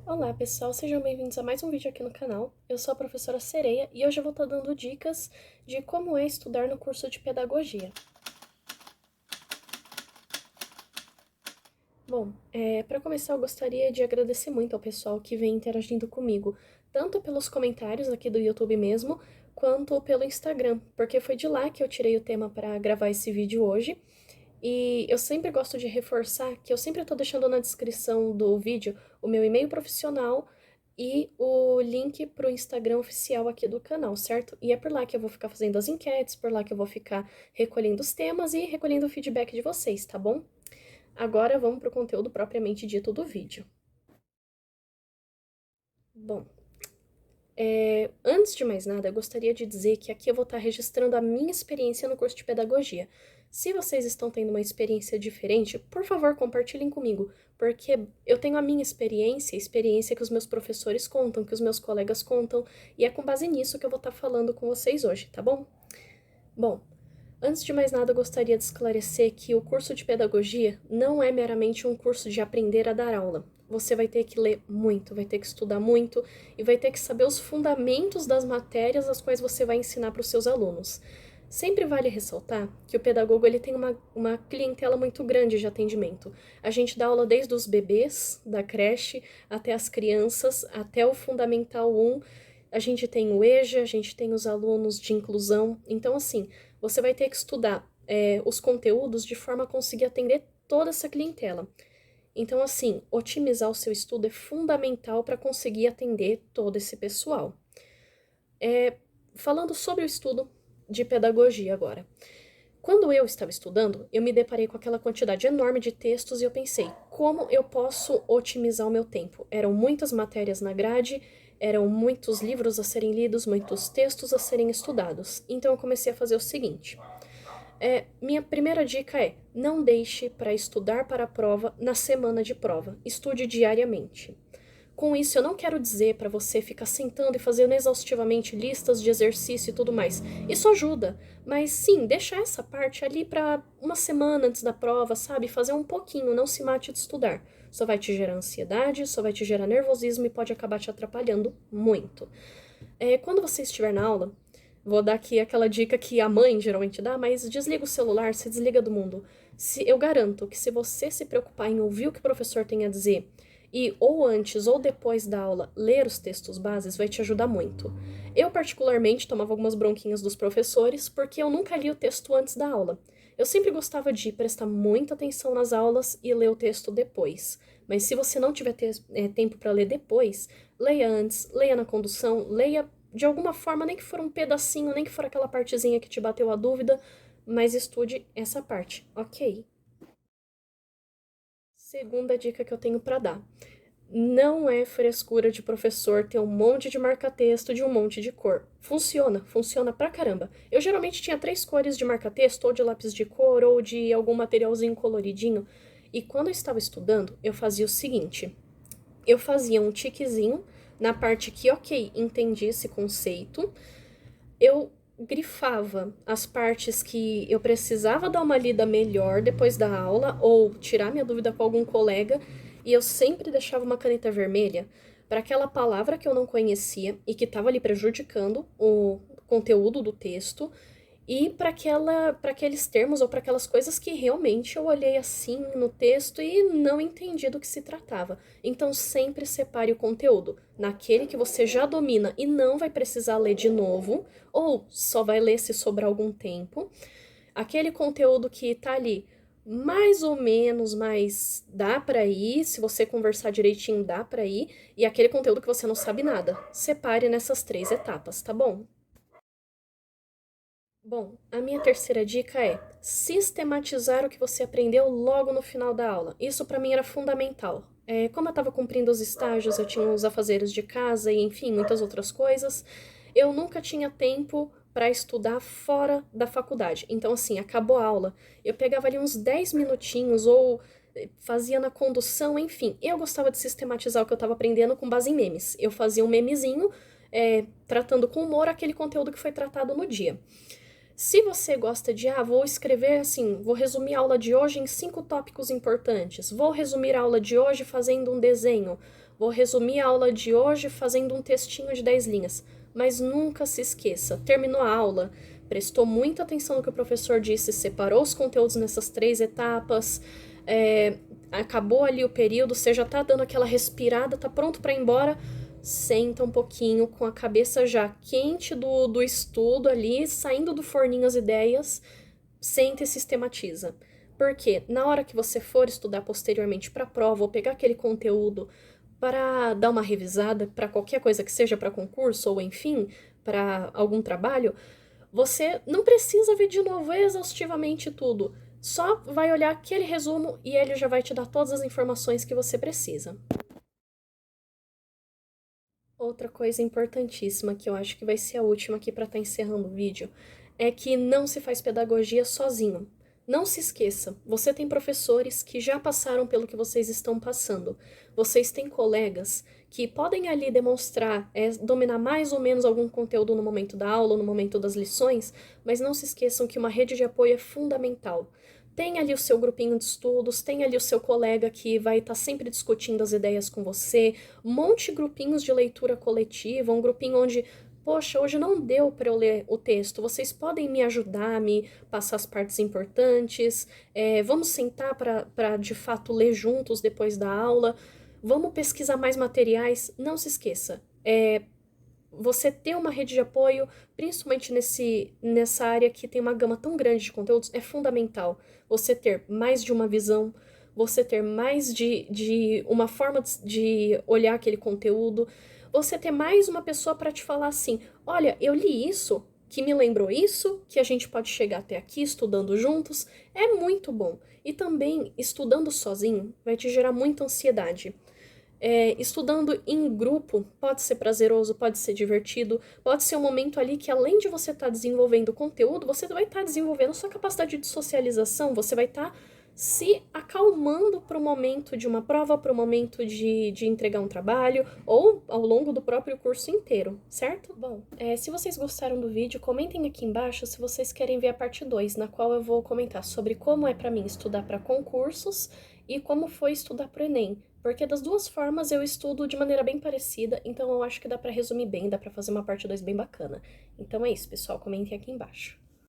Olá pessoal, sejam bem-vindos a mais um vídeo aqui no canal. Eu sou a professora Sereia e hoje eu vou estar dando dicas de como é estudar no curso de pedagogia. Bom, para começar eu gostaria de agradecer muito ao pessoal que vem interagindo comigo, tanto pelos comentários aqui do YouTube mesmo, quanto pelo Instagram, porque foi de lá que eu tirei o tema para gravar esse vídeo hoje. E eu sempre gosto de reforçar que eu sempre estou deixando na descrição do vídeo o meu e-mail profissional e o link para o Instagram oficial aqui do canal, certo? E é por lá que eu vou ficar fazendo as enquetes, por lá que eu vou ficar recolhendo os temas e recolhendo o feedback de vocês, tá bom? Agora vamos para o conteúdo propriamente dito do vídeo. Bom, antes de mais nada, eu gostaria de dizer que aqui eu vou estar registrando a minha experiência no curso de pedagogia. Se vocês estão tendo uma experiência diferente, por favor, compartilhem comigo, porque eu tenho a minha experiência, a experiência que os meus professores contam, que os meus colegas contam, e é com base nisso que eu vou estar falando com vocês hoje, tá bom? Bom, antes de mais nada, eu gostaria de esclarecer que o curso de pedagogia não é meramente um curso de aprender a dar aula. Você vai ter que ler muito, vai ter que estudar muito e vai ter que saber os fundamentos das matérias as quais você vai ensinar para os seus alunos. Sempre vale ressaltar que o pedagogo ele tem uma clientela muito grande de atendimento. A gente dá aula desde os bebês, da creche, até as crianças, até o Fundamental 1. A gente tem o EJA, a gente tem os alunos de inclusão. Então, assim, você vai ter que estudar os conteúdos de forma a conseguir atender toda essa clientela. Então, assim, otimizar o seu estudo é fundamental para conseguir atender todo esse pessoal. Falando sobre o estudo de pedagogia agora. Quando eu estava estudando, eu me deparei com aquela quantidade enorme de textos e eu pensei, como eu posso otimizar o meu tempo? Eram muitas matérias na grade, eram muitos livros a serem lidos, muitos textos a serem estudados. Então eu comecei a fazer o seguinte: minha primeira dica é: não deixe para estudar para a prova na semana de prova. Estude diariamente. Com isso, eu não quero dizer para você ficar sentando e fazendo exaustivamente listas de exercício e tudo mais. Isso ajuda, mas sim, deixar essa parte ali para uma semana antes da prova, sabe? Fazer um pouquinho, não se mate de estudar. Só vai te gerar ansiedade, só vai te gerar nervosismo e pode acabar te atrapalhando muito. Quando você estiver na aula, vou dar aqui aquela dica que a mãe geralmente dá, mas desliga o celular, se desliga do mundo. Eu garanto que se você se preocupar em ouvir o que o professor tem a dizer e ou antes ou depois da aula ler os textos bases, vai te ajudar muito. Eu particularmente tomava algumas bronquinhas dos professores porque eu nunca li o texto antes da aula. Eu sempre gostava de prestar muita atenção nas aulas e ler o texto depois. Mas se você não tiver tempo para ler depois, leia antes, leia na condução, leia de alguma forma, nem que for um pedacinho, nem que for aquela partezinha que te bateu a dúvida, mas estude essa parte, ok? Segunda dica que eu tenho para dar. Não é frescura de professor ter um monte de marca-texto de um monte de cor. Funciona, funciona pra caramba. Eu geralmente tinha 3 cores de marca-texto, ou de lápis de cor, ou de algum materialzinho coloridinho. E quando eu estava estudando, eu fazia o seguinte: eu fazia um tiquezinho na parte que, ok, entendi esse conceito. Eu grifava as partes que eu precisava dar uma lida melhor depois da aula ou tirar minha dúvida com algum colega, e eu sempre deixava uma caneta vermelha para aquela palavra que eu não conhecia e que estava ali prejudicando o conteúdo do texto e para aqueles termos ou para aquelas coisas que realmente eu olhei assim no texto e não entendi do que se tratava. Então sempre separe o conteúdo naquele que você já domina e não vai precisar ler de novo, ou só vai ler se sobrar algum tempo. Aquele conteúdo que tá ali mais ou menos, mas dá para ir, se você conversar direitinho dá para ir, e aquele conteúdo que você não sabe nada. Separe nessas 3 etapas, tá bom? Bom, a minha terceira dica é sistematizar o que você aprendeu logo no final da aula. Isso para mim era fundamental. Como eu estava cumprindo os estágios, eu tinha os afazeres de casa e, enfim, muitas outras coisas, eu nunca tinha tempo para estudar fora da faculdade. Então, assim, acabou a aula, eu pegava ali uns 10 minutinhos ou fazia na condução, enfim. Eu gostava de sistematizar o que eu estava aprendendo com base em memes. Eu fazia um memezinho, tratando com humor aquele conteúdo que foi tratado no dia. Se você gosta de, vou escrever assim, vou resumir a aula de hoje em 5 tópicos importantes, vou resumir a aula de hoje fazendo um desenho, vou resumir a aula de hoje fazendo um textinho de 10 linhas. Mas nunca se esqueça, terminou a aula, prestou muita atenção no que o professor disse, separou os conteúdos nessas 3 etapas, acabou ali o período, você já tá dando aquela respirada, tá pronto para ir embora, senta um pouquinho com a cabeça já quente do estudo ali, saindo do forninho as ideias, senta e sistematiza. Porque na hora que você for estudar posteriormente para a prova ou pegar aquele conteúdo para dar uma revisada para qualquer coisa que seja para concurso ou enfim, para algum trabalho, você não precisa ver de novo exaustivamente tudo. Só vai olhar aquele resumo e ele já vai te dar todas as informações que você precisa. Outra coisa importantíssima, que eu acho que vai ser a última aqui para estar encerrando o vídeo, é que não se faz pedagogia sozinho. Não se esqueça, você tem professores que já passaram pelo que vocês estão passando. Vocês têm colegas que podem ali demonstrar, dominar mais ou menos algum conteúdo no momento da aula, no momento das lições, mas não se esqueçam que uma rede de apoio é fundamental. Tem ali o seu grupinho de estudos, tem ali o seu colega que vai estar sempre discutindo as ideias com você, monte grupinhos de leitura coletiva, um grupinho onde, poxa, hoje não deu para eu ler o texto, vocês podem me ajudar, me passar as partes importantes, vamos sentar para de fato ler juntos depois da aula, vamos pesquisar mais materiais, não se esqueça. Você ter uma rede de apoio, principalmente nessa área que tem uma gama tão grande de conteúdos, é fundamental. Você ter mais de uma visão, você ter mais de uma forma de olhar aquele conteúdo, você ter mais uma pessoa para te falar assim: olha, eu li isso, que me lembrou isso, que a gente pode chegar até aqui estudando juntos, é muito bom. E também, estudando sozinho, vai te gerar muita ansiedade. Estudando em grupo pode ser prazeroso, pode ser divertido, pode ser um momento ali que além de você estar desenvolvendo conteúdo, você vai estar desenvolvendo sua capacidade de socialização, você vai estar se acalmando para o momento de uma prova, para o momento de entregar um trabalho, ou ao longo do próprio curso inteiro, certo? Bom, se vocês gostaram do vídeo, comentem aqui embaixo se vocês querem ver a parte 2, na qual eu vou comentar sobre como é para mim estudar para concursos e como foi estudar para o Enem. Porque das duas formas eu estudo de maneira bem parecida, então eu acho que dá pra resumir bem, dá pra fazer uma parte 2 bem bacana. Então é isso, pessoal, comentem aqui embaixo.